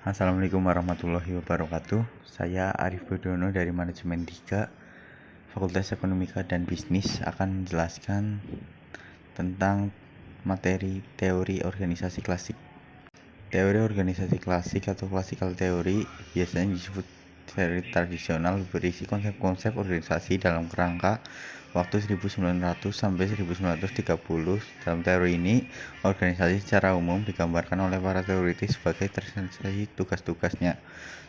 Assalamualaikum warahmatullahi wabarakatuh. Saya Arif Bodono dari Manajemen 3 Fakultas Ekonomika dan Bisnis akan menjelaskan tentang materi teori organisasi klasik. Teori organisasi klasik atau classical theory biasanya disebut teori tradisional, berisi konsep-konsep organisasi dalam kerangka waktu 1900 sampai 1930. Dalam teori ini, organisasi secara umum digambarkan oleh para teoritis sebagai tersentrasi tugas-tugasnya,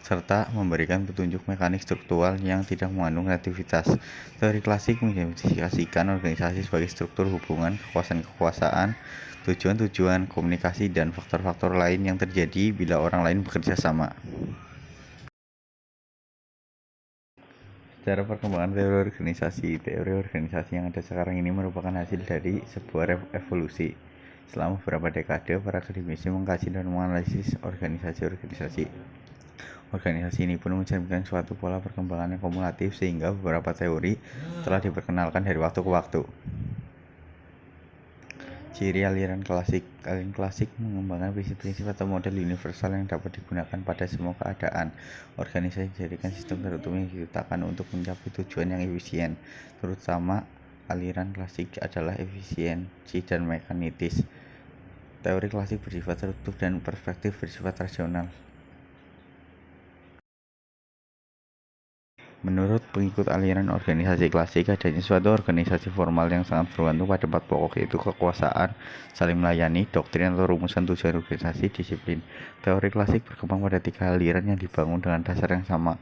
serta memberikan petunjuk mekanik struktural yang tidak mengandung kreativitas. Teori klasik mendefinisikan organisasi sebagai struktur hubungan, kekuasaan-kekuasaan, tujuan-tujuan, komunikasi, dan faktor-faktor lain yang terjadi bila orang lain bekerja sama. Secara perkembangan teori organisasi yang ada sekarang ini merupakan hasil dari sebuah evolusi. Selama beberapa dekade, para akademisi mengkaji dan menganalisis organisasi. Organisasi ini pun mencerminkan suatu pola perkembangan yang kumulatif, sehingga beberapa teori telah diperkenalkan dari waktu ke waktu. Ciri aliran klasik. Aliran klasik mengembangkan prinsip-prinsip atau model universal yang dapat digunakan pada semua keadaan. Organisasi dijadikan sistem tertutup yang diciptakan untuk mencapai tujuan yang efisien. Terutama aliran klasik adalah efisiensi dan mekanitis. Teori klasik bersifat tertutup dan perspektif bersifat rasional. Menurut pengikut aliran organisasi klasik, adanya suatu organisasi formal yang sangat bergantung pada 4 pokok, yaitu kekuasaan, saling melayani, doktrin atau rumusan tujuan organisasi, disiplin. Teori klasik berkembang pada 3 aliran yang dibangun dengan dasar yang sama.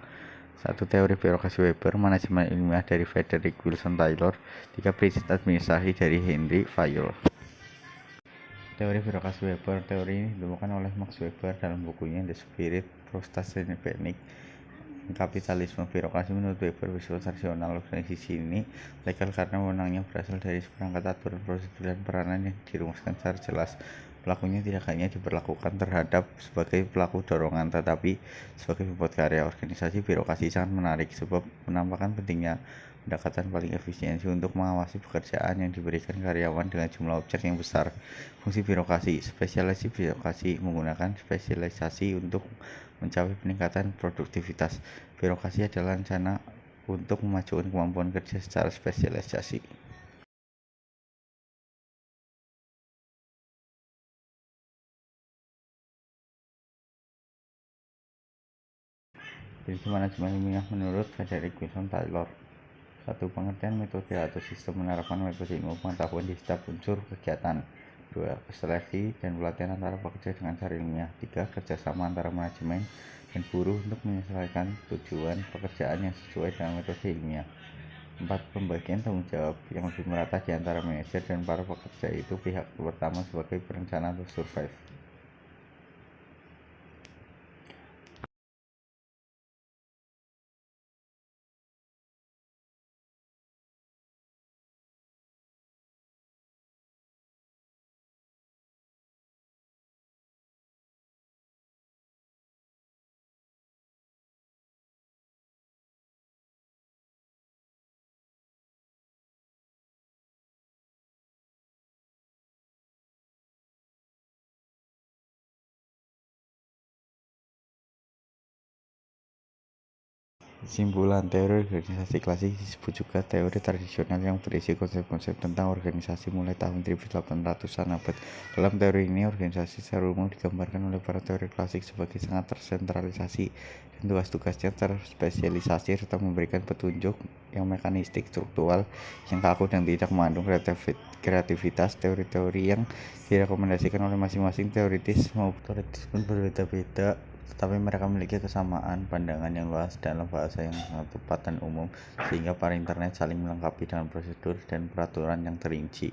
1. Teori birokrasi Weber, manajemen ilmiah dari Frederick Wilson Taylor. 3. Prinsip administrasi dari Henry Fayol. Teori birokrasi Weber. Teori ini ditemukan oleh Max Weber dalam bukunya The Spirit Protestantinic Kapitalisme. Birokrasi menurut Weber bersifat rasional. Organisasi ini legal karena wewenangnya berasal dari seperangkat aturan, prosedur, dan peranan yang dirumuskan secara jelas. Pelakunya tidak hanya diperlakukan terhadap sebagai pelaku dorongan, tetapi sebagai pembuat karya. Organisasi birokrasi sangat menarik sebab menampakkan pentingnya pendekatan paling efisiensi untuk mengawasi pekerjaan yang diberikan karyawan dengan jumlah objek yang besar. Fungsi birokrasi. Spesialisasi birokrasi menggunakan spesialisasi untuk mencapai peningkatan produktivitas. Birokrasi adalah rencana untuk memajukan kemampuan kerja secara spesialisasi. Prinsip manajemen ilmiah menurut Frederick Wilson Taylor. 1. Pengertian metode atau sistem menerapkan metode ilmu pengetahuan di setiap unsur kegiatan. 2. Seleksi dan pelatihan antara pekerja dengan cara ilmiah. 3. Kerjasama antara manajemen dan buruh untuk menyelesaikan tujuan pekerjaan yang sesuai dengan metode ilmiah. 4. Pembagian tanggung jawab yang lebih merata di antara manajer dan para pekerja, itu pihak pertama sebagai perencana atau survive. Kesimpulan, teori organisasi klasik disebut juga teori tradisional yang berisi konsep-konsep tentang organisasi mulai tahun 1800-an abad. Dalam teori ini, organisasi secara umum digambarkan oleh para teori klasik sebagai sangat tersentralisasi dan tugas-tugasnya terspesialisasi, serta memberikan petunjuk yang mekanistik, struktural, yang kaku dan tidak mengandung kreativitas. Teori-teori yang direkomendasikan oleh masing-masing teoritis maupun teoritis pun berbeda-beda, tetapi mereka memiliki kesamaan pandangan yang luas dalam bahasa yang sangat tepat dan umum, sehingga para internet saling melengkapi dengan prosedur dan peraturan yang terinci.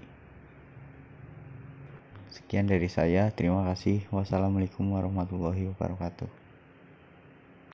Sekian dari saya, terima kasih. Wassalamualaikum warahmatullahi wabarakatuh.